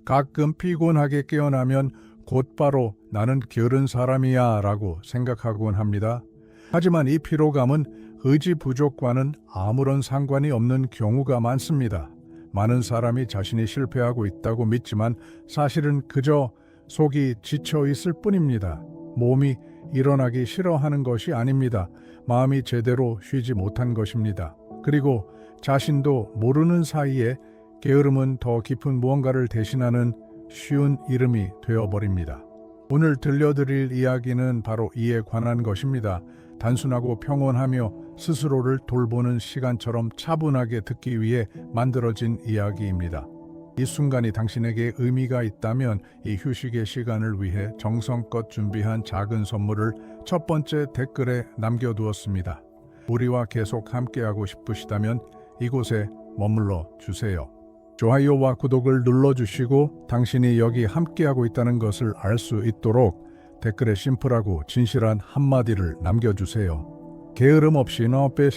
가끔 피곤하게 깨어나면 곧바로 나는 게으른 사람이야 라고 생각하곤 합니다. 하지만 이 피로감은 의지 부족과는 아무런 상관이 없는 경우가 많습니다. 많은 사람이 자신이 실패하고 있다고 믿지만 사실은 그저 속이 지쳐 있을 뿐입니다. 몸이 일어나기 싫어하는 것이 아닙니다. 마음이 제대로 쉬지 못한 것입니다. 그리고 자신도 모르는 사이에 게으름은 더 깊은 무언가를 대신하는 쉬운 이름이 되어버립니다. 오늘 들려드릴 이야기는 바로 이에 관한 것입니다. 단순하고 평온하며 스스로를 돌보는 시간처럼 차분하게 듣기 위해 만들어진 이야기입니다. 이 순간이 당신에게 의미가 있다면 이 휴식의 시간을 위해 정성껏 준비한 작은 선물을 첫 번째 댓글에 남겨두었습니다. 우리와 계속 함께하고 싶으시다면 이곳에 머물러 주세요. 좋아요와 구독을 눌러주시고 당신이 여기 함께하고 있다는 것을 알 수 있도록 댓글에 심플하고 진실한 한마디를 남겨주세요. 게으름 없이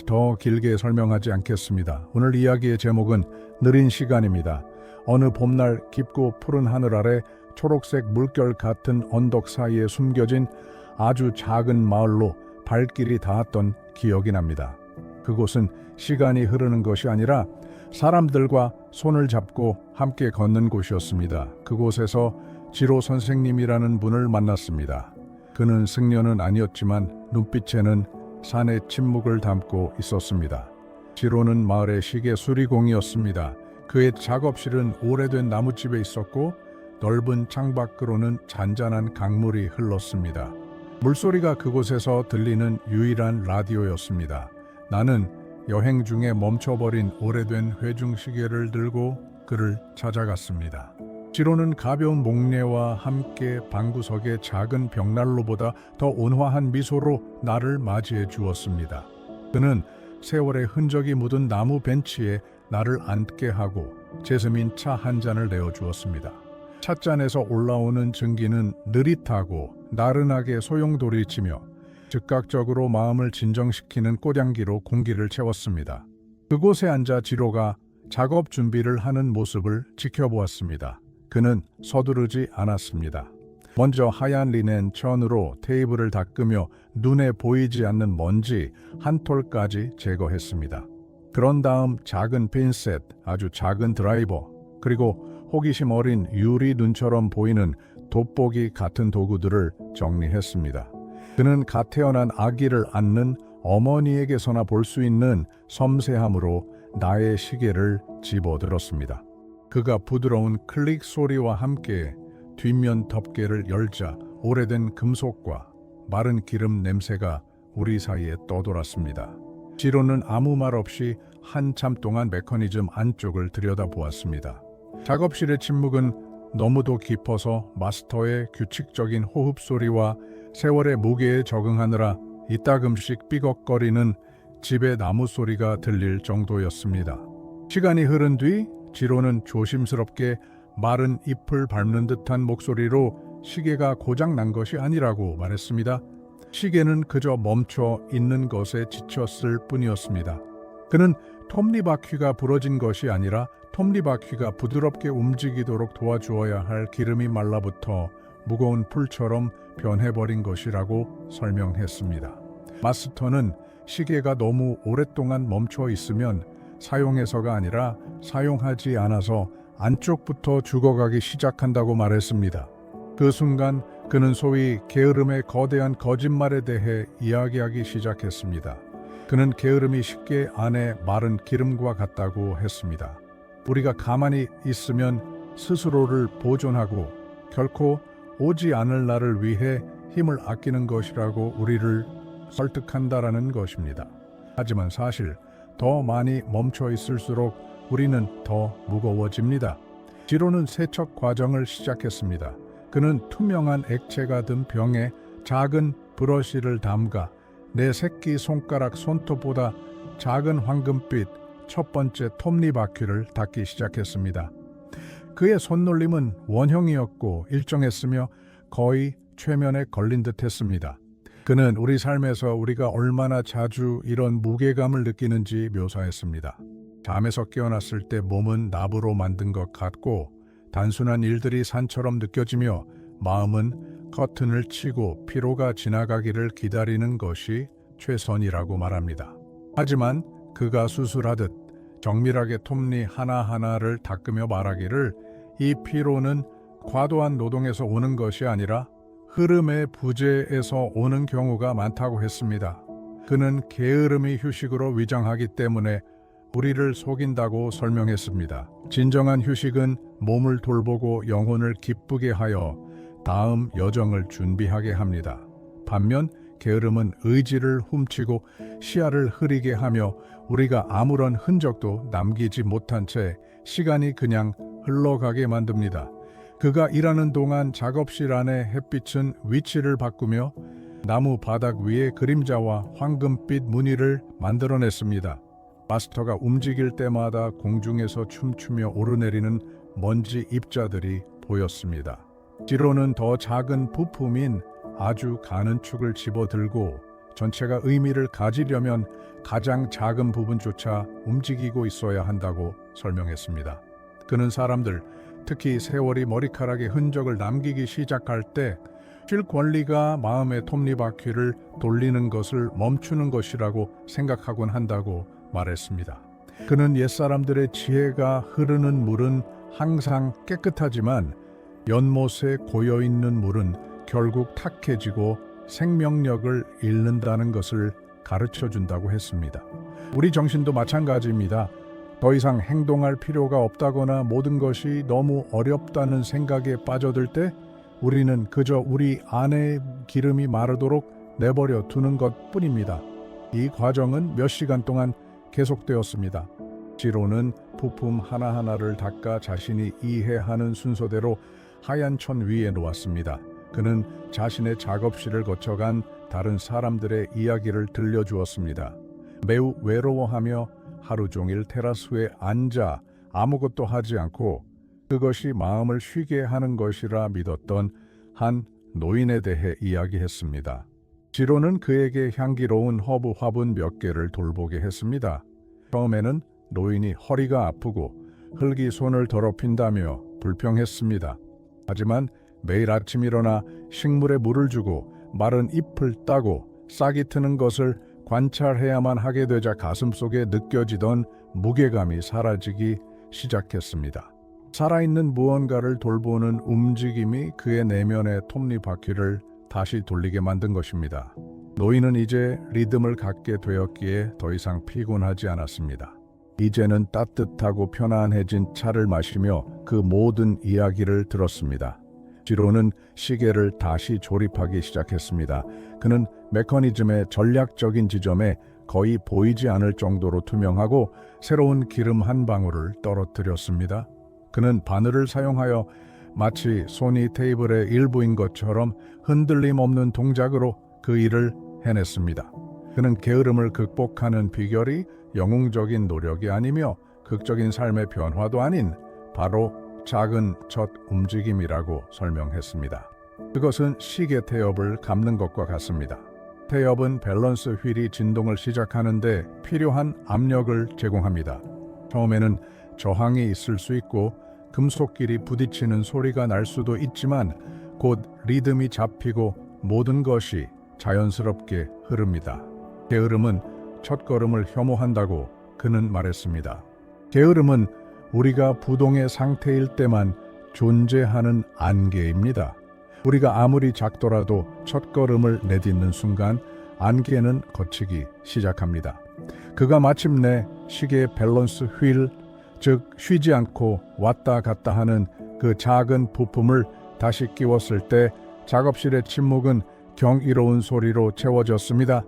더 길게 설명하지 않겠습니다. 오늘 이야기의 제목은 느린 시간입니다. 어느 봄날 깊고 푸른 하늘 아래 초록색 물결 같은 언덕 사이에 숨겨진 아주 작은 마을로 발길이 닿았던 기억이 납니다. 그곳은 시간이 흐르는 것이 아니라 사람들과 손을 잡고 함께 걷는 곳이었습니다. 그곳에서 지로 선생님이라는 분을 만났습니다. 그는 승려는 아니었지만 눈빛에는 산의 침묵을 담고 있었습니다. 지로는 마을의 시계 수리공이었습니다. 그의 작업실은 오래된 나뭇집에 있었고 넓은 창밖으로는 잔잔한 강물이 흘렀습니다. 물소리가 그곳에서 들리는 유일한 라디오였습니다. 나는 여행 중에 멈춰버린 오래된 회중시계를 들고 그를 찾아갔습니다. 지로는 가벼운 목례와 함께 방구석의 작은 벽난로보다 더 온화한 미소로 나를 맞이해 주었습니다. 그는 세월의 흔적이 묻은 나무 벤치에 나를 앉게 하고 제스민 차 한 잔을 내어주었습니다. 찻잔에서 올라오는 증기는 느릿하고 나른하게 소용돌이치며 즉각적으로 마음을 진정시키는 꽃향기로 공기를 채웠습니다. 그곳에 앉아 지로가 작업 준비를 하는 모습을 지켜보았습니다. 그는 서두르지 않았습니다. 먼저 하얀 리넨 천으로 테이블을 닦으며 눈에 보이지 않는 먼지 한 톨까지 제거했습니다. 그런 다음 작은 핀셋, 아주 작은 드라이버, 그리고 호기심 어린 유리 눈처럼 보이는 돋보기 같은 도구들을 정리했습니다. 그는 갓 태어난 아기를 안는 어머니에게서나 볼 수 있는 섬세함으로 나의 시계를 집어들었습니다. 그가 부드러운 클릭 소리와 함께 뒷면 덮개를 열자 오래된 금속과 마른 기름 냄새가 우리 사이에 떠돌았습니다. 지로는 아무 말 없이 한참 동안 메커니즘 안쪽을 들여다보았습니다. 작업실의 침묵은 너무도 깊어서 마스터의 규칙적인 호흡 소리와 세월의 무게에 적응하느라 이따금씩 삐걱거리는 집의 나무 소리가 들릴 정도였습니다. 시간이 흐른 뒤 지로는 조심스럽게 마른 잎을 밟는 듯한 목소리로 시계가 고장 난 것이 아니라고 말했습니다. 시계는 그저 멈춰 있는 것에 지쳤을 뿐이었습니다. 그는 톱니바퀴가 부러진 것이 아니라 톱니바퀴가 부드럽게 움직이도록 도와주어야 할 기름이 말라붙어 무거운 풀처럼 변해버린 것이라고 설명했습니다. 마스터는 시계가 너무 오랫동안 멈춰 있으면 사용해서가 아니라 사용하지 않아서 안쪽부터 죽어가기 시작한다고 말했습니다. 그 순간 그는 소위 게으름의 거대한 거짓말에 대해 이야기하기 시작했습니다. 그는 게으름이 쉽게 안에 마른 기름과 같다고 했습니다. 우리가 가만히 있으면 스스로를 보존하고 결코 오지 않을 날을 위해 힘을 아끼는 것이라고 우리를 설득한다라는 것입니다. 하지만 사실 더 많이 멈춰 있을수록 우리는 더 무거워집니다. 지로는 세척 과정을 시작했습니다. 그는 투명한 액체가 든 병에 작은 브러쉬를 담가 내 새끼 손가락 손톱보다 작은 황금빛 첫 번째 톱니바퀴를 닦기 시작했습니다. 그의 손놀림은 원형이었고 일정했으며 거의 최면에 걸린 듯 했습니다. 그는 우리 삶에서 우리가 얼마나 자주 이런 무게감을 느끼는지 묘사했습니다. 잠에서 깨어났을 때 몸은 나무로 만든 것 같고 단순한 일들이 산처럼 느껴지며 마음은 커튼을 치고 피로가 지나가기를 기다리는 것이 최선이라고 말합니다. 하지만 그가 수술하듯 정밀하게 톱니 하나하나를 닦으며 말하기를 이 피로는 과도한 노동에서 오는 것이 아니라 흐름의 부재에서 오는 경우가 많다고 했습니다. 그는 게으름이 휴식으로 위장하기 때문에 우리를 속인다고 설명했습니다. 진정한 휴식은 몸을 돌보고 영혼을 기쁘게 하여 다음 여정을 준비하게 합니다. 반면 게으름은 의지를 훔치고 시야를 흐리게 하며 우리가 아무런 흔적도 남기지 못한 채 시간이 그냥 흘러가게 만듭니다. 그가 일하는 동안 작업실 안의 햇빛은 위치를 바꾸며 나무 바닥 위에 그림자와 황금빛 무늬를 만들어냈습니다. 마스터가 움직일 때마다 공중에서 춤추며 오르내리는 먼지 입자들이 보였습니다. 지로는 더 작은 부품인 아주 가는 축을 집어들고 전체가 의미를 가지려면 가장 작은 부분조차 움직이고 있어야 한다고 설명했습니다. 그는 사람들, 특히 세월이 머리카락에 흔적을 남기기 시작할 때 쉴 권리가 마음의 톱니바퀴를 돌리는 것을 멈추는 것이라고 생각하곤 한다고 말했습니다. 그는 옛사람들의 지혜가 흐르는 물은 항상 깨끗하지만 연못에 고여있는 물은 결국 탁해지고 생명력을 잃는다는 것을 가르쳐준다고 했습니다. 우리 정신도 마찬가지입니다. 더 이상 행동할 필요가 없다거나 모든 것이 너무 어렵다는 생각에 빠져들 때 우리는 그저 우리 안의 기름이 마르도록 내버려 두는 것뿐입니다. 이 과정은 몇 시간 동안 계속되었습니다. 지로는 부품 하나하나를 닦아 자신이 이해하는 순서대로 하얀 천 위에 놓았습니다. 그는 자신의 작업실을 거쳐간 다른 사람들의 이야기를 들려주었습니다. 매우 외로워하며 하루 종일 테라스에 앉아 아무것도 하지 않고 그것이 마음을 쉬게 하는 것이라 믿었던 한 노인에 대해 이야기했습니다. 지로는 그에게 향기로운 허브 화분 몇 개를 돌보게 했습니다. 처음에는 노인이 허리가 아프고 흙이 손을 더럽힌다며 불평했습니다. 하지만 매일 아침 일어나 식물에 물을 주고 마른 잎을 따고 싹이 트는 것을 관찰해야만 하게 되자 가슴속에 느껴지던 무게감이 사라지기 시작했습니다. 살아있는 무언가를 돌보는 움직임이 그의 내면의 톱니바퀴를 다시 돌리게 만든 것입니다. 노인은 이제 리듬을 갖게 되었기에 더 이상 피곤하지 않았습니다. 이제는 따뜻하고 편안해진 차를 마시며 그 모든 이야기를 들었습니다. 지로는 시계를 다시 조립하기 시작했습니다. 그는 메커니즘의 전략적인 지점에 거의 보이지 않을 정도로 투명하고 새로운 기름 한 방울을 떨어뜨렸습니다. 그는 바늘을 사용하여 마치 손이 테이블의 일부인 것처럼 흔들림 없는 동작으로 그 일을 해냈습니다. 그는 게으름을 극복하는 비결이 영웅적인 노력이 아니며 극적인 삶의 변화도 아닌 바로 작은 첫 움직임이라고 설명했습니다. 그것은 시계 태엽을 감는 것과 같습니다. 태엽은 밸런스 휠이 진동을 시작하는데 필요한 압력을 제공합니다. 처음에는 저항이 있을 수 있고 금속끼리 부딪히는 소리가 날 수도 있지만 곧 리듬이 잡히고 모든 것이 자연스럽게 흐릅니다. 게으름은 첫걸음을 혐오한다고 그는 말했습니다. 게으름은 우리가 부동의 상태일 때만 존재하는 안개입니다. 우리가 아무리 작더라도 첫걸음을 내딛는 순간 안개는 걷히기 시작합니다. 그가 마침내 시계의 밸런스 휠, 즉 쉬지 않고 왔다 갔다 하는 그 작은 부품을 다시 끼웠을 때 작업실의 침묵은 경이로운 소리로 채워졌습니다.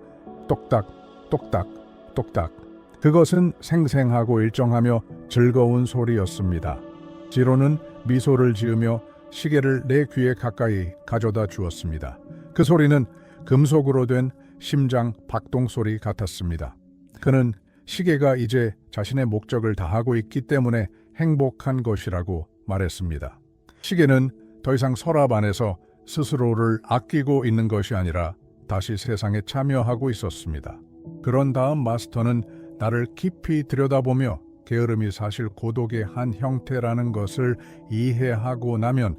똑딱, 똑딱, 똑딱. 그것은 생생하고 일정하며 즐거운 소리였습니다. 지로는 미소를 지으며 시계를 내 귀에 가까이 가져다 주었습니다. 그 소리는 금속으로 된 심장 박동 소리 같았습니다. 그는 시계가 이제 자신의 목적을 다하고 있기 때문에 행복한 것이라고 말했습니다. 시계는 더 이상 서랍 안에서 스스로를 아끼고 있는 것이 아니라 다시 세상에 참여하고 있었습니다. 그런 다음 마스터는 나를 깊이 들여다보며 게으름이 사실 고독의 한 형태라는 것을 이해하고 나면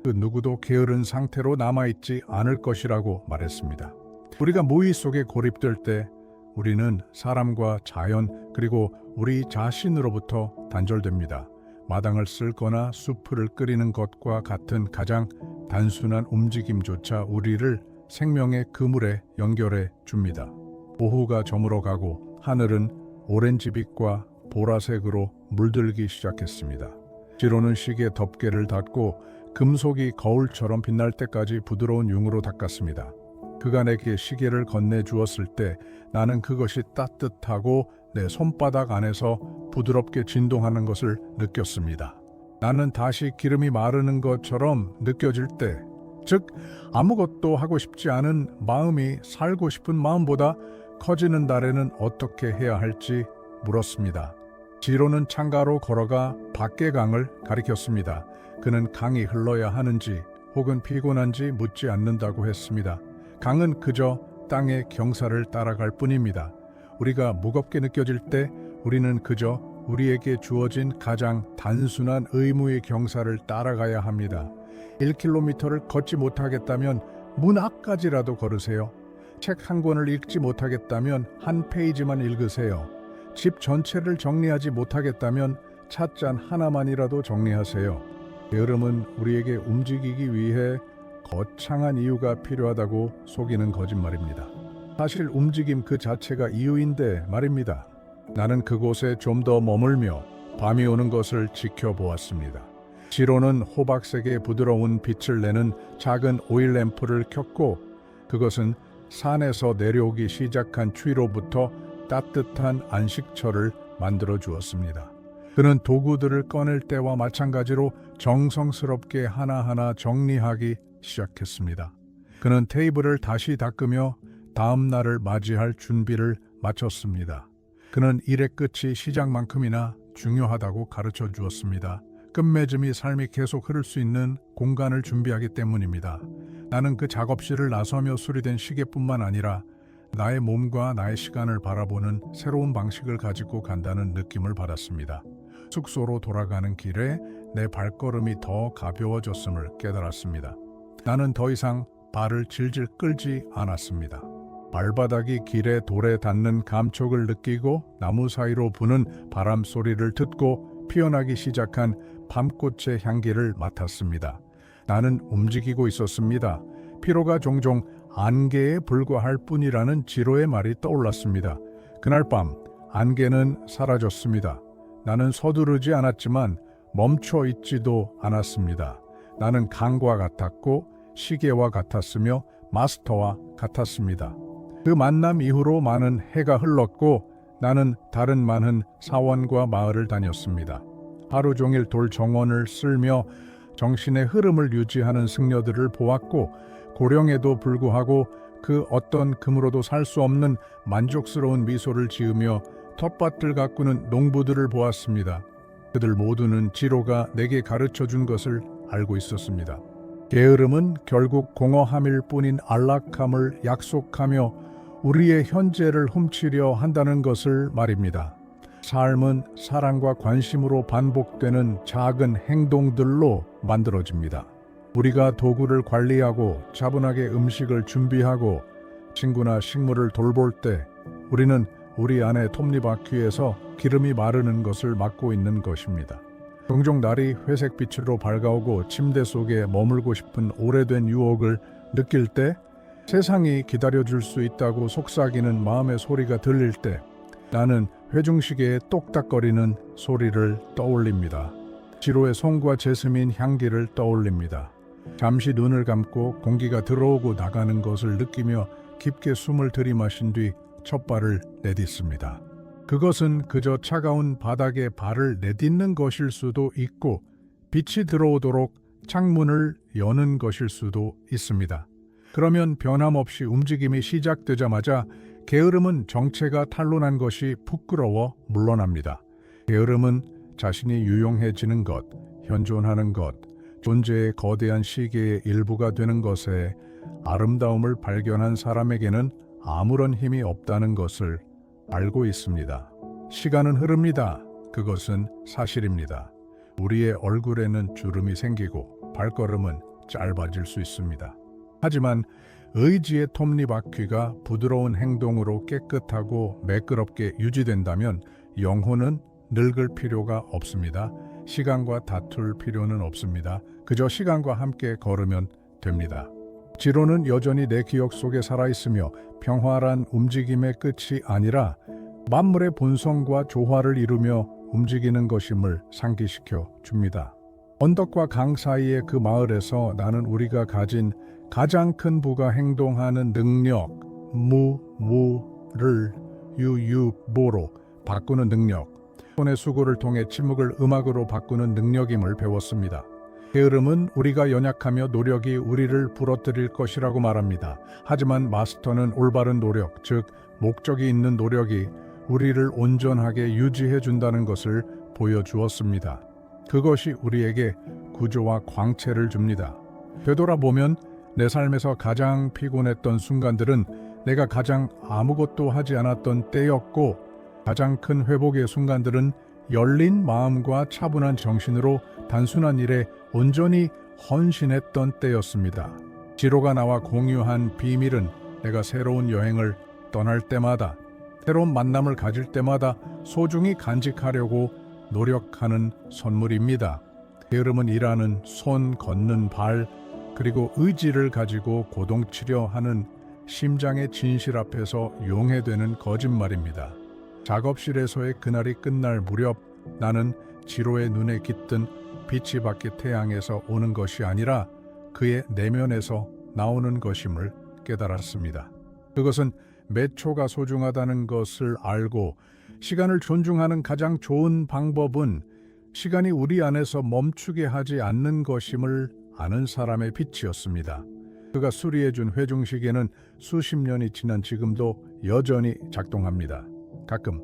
그 누구도 게으른 상태로 남아있지 않을 것이라고 말했습니다. 우리가 무의 속에 고립될 때 우리는 사람과 자연 그리고 우리 자신으로부터 단절됩니다. 마당을 쓸거나 수프를 끓이는 것과 같은 가장 단순한 움직임조차 우리를 생명의 그물에 연결해 줍니다. 오후가 저물어 가고 하늘은 오렌지빛과 보라색으로 물들기 시작했습니다. 지로는 시계 덮개를 닫고 금속이 거울처럼 빛날 때까지 부드러운 융으로 닦았습니다. 그가 내게 시계를 건네주었을 때 나는 그것이 따뜻하고 내 손바닥 안에서 부드럽게 진동하는 것을 느꼈습니다. 나는 다시 기름이 마르는 것처럼 느껴질 때, 즉 아무것도 하고 싶지 않은 마음이 살고 싶은 마음보다 커지는 날에는 어떻게 해야 할지 물었습니다. 지로는 창가로 걸어가 밖의 강을 가리켰습니다. 그는 강이 흘러야 하는지 혹은 피곤한지 묻지 않는다고 했습니다. 강은 그저 땅의 경사를 따라갈 뿐입니다. 우리가 무겁게 느껴질 때 우리는 그저 우리에게 주어진 가장 단순한 의무의 경사를 따라가야 합니다. 1km를 걷지 못하겠다면 문 앞까지라도 걸으세요. 책 한 권을 읽지 못하겠다면 한 페이지만 읽으세요. 집 전체를 정리하지 못하겠다면 찻잔 하나만이라도 정리하세요. 게으름은 우리에게 움직이기 위해 거창한 이유가 필요하다고 속이는 거짓말입니다. 사실 움직임 그 자체가 이유인데 말입니다. 나는 그곳에 좀 더 머물며 밤이 오는 것을 지켜보았습니다. 지로는 호박색의 부드러운 빛을 내는 작은 오일 램프를 켰고 그것은 산에서 내려오기 시작한 추위로부터 따뜻한 안식처를 만들어 주었습니다. 그는 도구들을 꺼낼 때와 마찬가지로 정성스럽게 하나하나 정리하기 시작했습니다. 그는 테이블을 다시 닦으며 다음 날을 맞이할 준비를 마쳤습니다. 그는 일의 끝이 시작만큼이나 중요하다고 가르쳐 주었습니다. 끝맺음이 삶이 계속 흐를 수 있는 공간을 준비하기 때문입니다. 나는 그 작업실을 나서며 수리된 시계뿐만 아니라 나의 몸과 나의 시간을 바라보는 새로운 방식을 가지고 간다는 느낌을 받았습니다. 숙소로 돌아가는 길에 내 발걸음이 더 가벼워졌음을 깨달았습니다. 나는 더 이상 발을 질질 끌지 않았습니다. 발바닥이 길의 돌에 닿는 감촉을 느끼고 나무 사이로 부는 바람 소리를 듣고 피어나기 시작한 밤꽃의 향기를 맡았습니다. 나는 움직이고 있었습니다. 피로가 종종 안개에 불과할 뿐이라는 지로의 말이 떠올랐습니다. 그날 밤 안개는 사라졌습니다. 나는 서두르지 않았지만 멈춰 있지도 않았습니다. 나는 강과 같았고 시계와 같았으며 마스터와 같았습니다. 그 만남 이후로 많은 해가 흘렀고 나는 다른 많은 사원과 마을을 다녔습니다. 하루 종일 돌 정원을 쓸며 정신의 흐름을 유지하는 승려들을 보았고 고령에도 불구하고 그 어떤 금으로도 살 수 없는 만족스러운 미소를 지으며 텃밭을 가꾸는 농부들을 보았습니다. 그들 모두는 지로가 내게 가르쳐준 것을 알고 있었습니다. 게으름은 결국 공허함일 뿐인 안락함을 약속하며 우리의 현재를 훔치려 한다는 것을 말입니다. 삶은 사랑과 관심으로 반복되는 작은 행동들로 만들어집니다. 우리가 도구를 관리하고 차분하게 음식을 준비하고 친구나 식물을 돌볼 때 우리는 우리 안의 톱니바퀴에서 기름이 마르는 것을 막고 있는 것입니다. 종종 날이 회색 빛으로 밝아오고 침대 속에 머물고 싶은 오래된 유혹을 느낄 때 세상이 기다려줄 수 있다고 속삭이는 마음의 소리가 들릴 때 나는 회중시계의 똑딱거리는 소리를 떠올립니다. 지로의 송과 제스민 향기를 떠올립니다. 잠시 눈을 감고 공기가 들어오고 나가는 것을 느끼며 깊게 숨을 들이마신 뒤 첫 발을 내딛습니다. 그것은 그저 차가운 바닥에 발을 내딛는 것일 수도 있고 빛이 들어오도록 창문을 여는 것일 수도 있습니다. 그러면 변함없이 움직임이 시작되자마자 게으름은 정체가 탄로난 것이 부끄러워 물러납니다. 게으름은 자신이 유용해지는 것, 현존하는 것, 존재의 거대한 시계의 일부가 되는 것에 아름다움을 발견한 사람에게는 아무런 힘이 없다는 것을 알고 있습니다. 시간은 흐릅니다. 그것은 사실입니다. 우리의 얼굴에는 주름이 생기고 발걸음은 짧아질 수 있습니다. 하지만 의지의 톱니바퀴가 부드러운 행동으로 깨끗하고 매끄럽게 유지된다면 영혼은 늙을 필요가 없습니다. 시간과 다툴 필요는 없습니다. 그저 시간과 함께 걸으면 됩니다. 지로는 여전히 내 기억 속에 살아있으며 평화란 움직임의 끝이 아니라 만물의 본성과 조화를 이루며 움직이는 것임을 상기시켜 줍니다. 언덕과 강 사이의 그 마을에서 나는 우리가 가진 가장 큰 부가 행동하는 능력, 무를 유유보로 바꾸는 능력, 손의 수고를 통해 침묵을 음악으로 바꾸는 능력임을 배웠습니다. 게으름은 우리가 연약하며 노력이 우리를 부러뜨릴 것이라고 말합니다. 하지만 마스터는 올바른 노력, 즉 목적이 있는 노력이 우리를 온전하게 유지해 준다는 것을 보여주었습니다. 그것이 우리에게 구조와 광채를 줍니다. 되돌아보면 내 삶에서 가장 피곤했던 순간들은 내가 가장 아무것도 하지 않았던 때였고, 가장 큰 회복의 순간들은 열린 마음과 차분한 정신으로 단순한 일에 온전히 헌신했던 때였습니다. 지로가 나와 공유한 비밀은 내가 새로운 여행을 떠날 때마다, 새로운 만남을 가질 때마다 소중히 간직하려고 노력하는 선물입니다. 게으름은 일하는 손, 걷는 발, 그리고 의지를 가지고 고동치려하는 심장의 진실 앞에서 용해되는 거짓말입니다. 작업실에서의 그날이 끝날 무렵 나는 지로의 눈에 깃든 빛이 밖의 태양에서 오는 것이 아니라 그의 내면에서 나오는 것임을 깨달았습니다. 그것은 몇 초가 소중하다는 것을 알고 시간을 존중하는 가장 좋은 방법은 시간이 우리 안에서 멈추게 하지 않는 것임을 아는 사람의 빛이었습니다. 그가 수리해준 회중시계는 수십 년이 지난 지금도 여전히 작동합니다. 가끔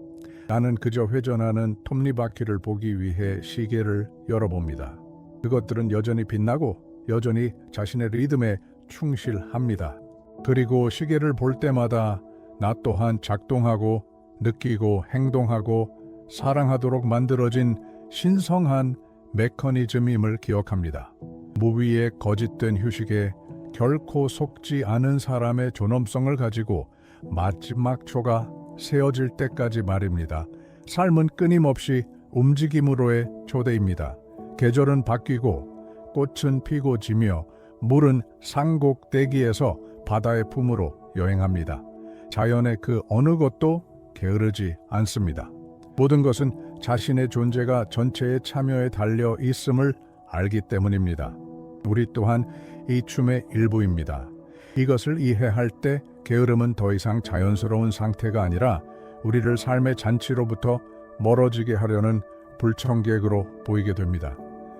나는 그저 회전하는 톱니바퀴를 보기 위해 시계를 열어봅니다. 그것들은 여전히 빛나고 여전히 자신의 리듬에 충실합니다. 그리고 시계를 볼 때마다 나 또한 작동하고 느끼고 행동하고 사랑하도록 만들어진 신성한 메커니즘임을 기억합니다. 무위의 거짓된 휴식에 결코 속지 않은 사람의 존엄성을 가지고 마지막 초가 세어질 때까지 말입니다. 삶은 끊임없이 움직임으로의 초대입니다. 계절은 바뀌고 꽃은 피고 지며 물은 상곡대기에서 바다의 품으로 여행합니다. 자연의 그 어느 것도 게으르지 않습니다. 모든 것은 자신의 존재가 전체의 참여에 달려 있음을 알기 때문입니다. 우리 또한 이 춤의 일부입니다. 이것을 이해할 때 게으름은 더 이상 자연스러운 상태가 아니라 우리를 삶의 잔치로부터 멀어지게 하려는 불청객으로 보이게 됩니다.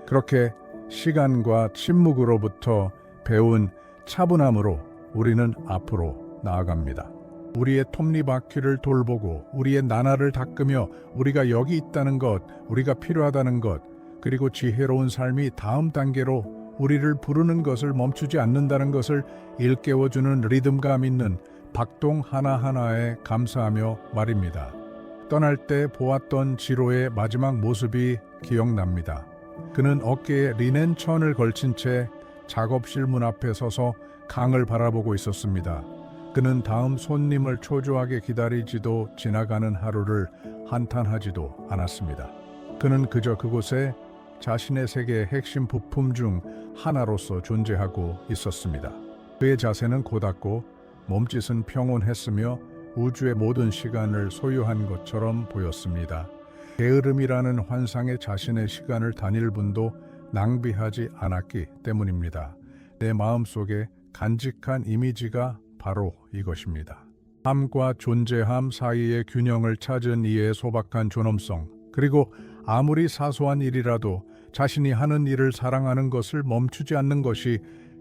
그렇게 시간과 침묵으로부터 배운 차분함으로 우리는 앞으로 나아갑니다. 우리의 톱니바퀴를 돌보고 우리의 나날을 닦으며 우리가 여기 있다는 것, 우리가 필요하다는 것, 그리고 지혜로운 삶이 다음 단계로 우리를 부르는 것을 멈추지 않는다는 것을 일깨워주는 리듬감 있는 박동 하나하나에 감사하며 말입니다. 떠날 때 보았던 지로의 마지막 모습이 기억납니다. 그는 어깨에 리넨 천을 걸친 채 작업실 문 앞에 서서 강을 바라보고 있었습니다. 그는 다음 손님을 초조하게 기다리지도 지나가는 하루를 한탄하지도 않았습니다. 그는 그저 그곳에 자신의 세계의 핵심 부품 중 하나로서 존재하고 있었습니다. 그의 자세는 고닫고 몸짓은 평온했으며 우주의 모든 시간을 소유한 것처럼 보였습니다. 게으름이라는 환상에 자신의 시간을 단일분도 낭비하지 않았기 때문입니다. 내 마음속에 간직한 이미지가 바로 이것입니다. 삶과 존재함 사이의 균형을 찾은 이의 소박한 존엄성, 그리고 아무리 사소한 일이라도 자신이 하는 일을 사랑하는 것을 멈추지 않는 것이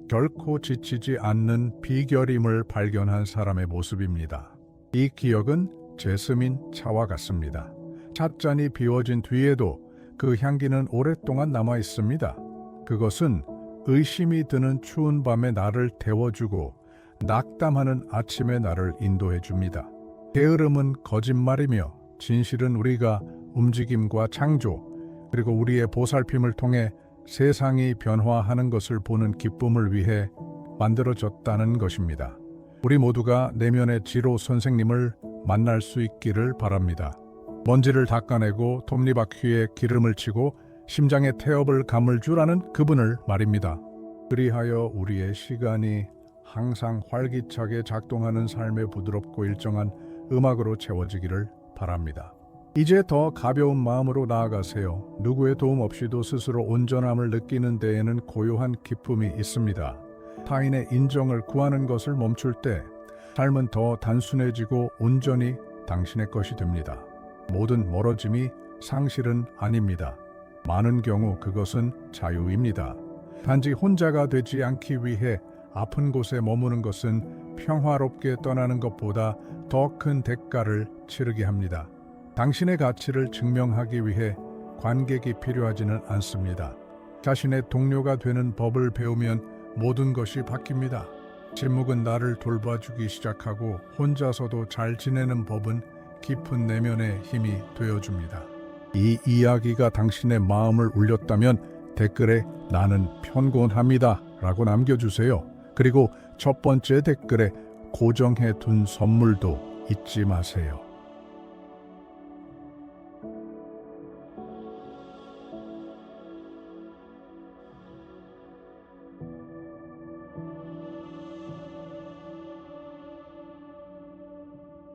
결코 지치지 않는 비결임을 발견한 사람의 모습입니다. 이 기억은 제스민 차와 같습니다. 찻잔이 비워진 뒤에도 그 향기는 오랫동안 남아 있습니다. 그것은 의심이 드는 추운 밤에 나를 데워주고 낙담하는 아침에 나를 인도해 줍니다. 게으름은 거짓말이며 진실은 우리가 움직임과 창조, 그리고 우리의 보살핌을 통해 세상이 변화하는 것을 보는 기쁨을 위해 만들어졌다는 것입니다. 우리 모두가 내면의 지로 선생님을 만날 수 있기를 바랍니다. 먼지를 닦아내고 톱니바퀴에 기름을 치고 심장에 태엽을 감을 주라는 그분을 말입니다. 그리하여 우리의 시간이 항상 활기차게 작동하는 삶의 부드럽고 일정한 음악으로 채워지기를 바랍니다. 이제 더 가벼운 마음으로 나아가세요. 누구의 도움 없이도 스스로 온전함을 느끼는 데에는 고요한 기쁨이 있습니다. 타인의 인정을 구하는 것을 멈출 때 삶은 더 단순해지고 온전히 당신의 것이 됩니다. 모든 멀어짐이 상실은 아닙니다. 많은 경우 그것은 자유입니다. 단지 혼자가 되지 않기 위해 아픈 곳에 머무는 것은 평화롭게 떠나는 것보다 더 큰 대가를 치르게 합니다. 당신의 가치를 증명하기 위해 관객이 필요하지는 않습니다. 자신의 동료가 되는 법을 배우면 모든 것이 바뀝니다. 침묵은 나를 돌봐주기 시작하고 혼자서도 잘 지내는 법은 깊은 내면의 힘이 되어줍니다. 이 이야기가 당신의 마음을 울렸다면 댓글에 나는 편곤합니다 라고 남겨주세요. 그리고 첫 번째 댓글에 고정해 둔 선물도 잊지 마세요.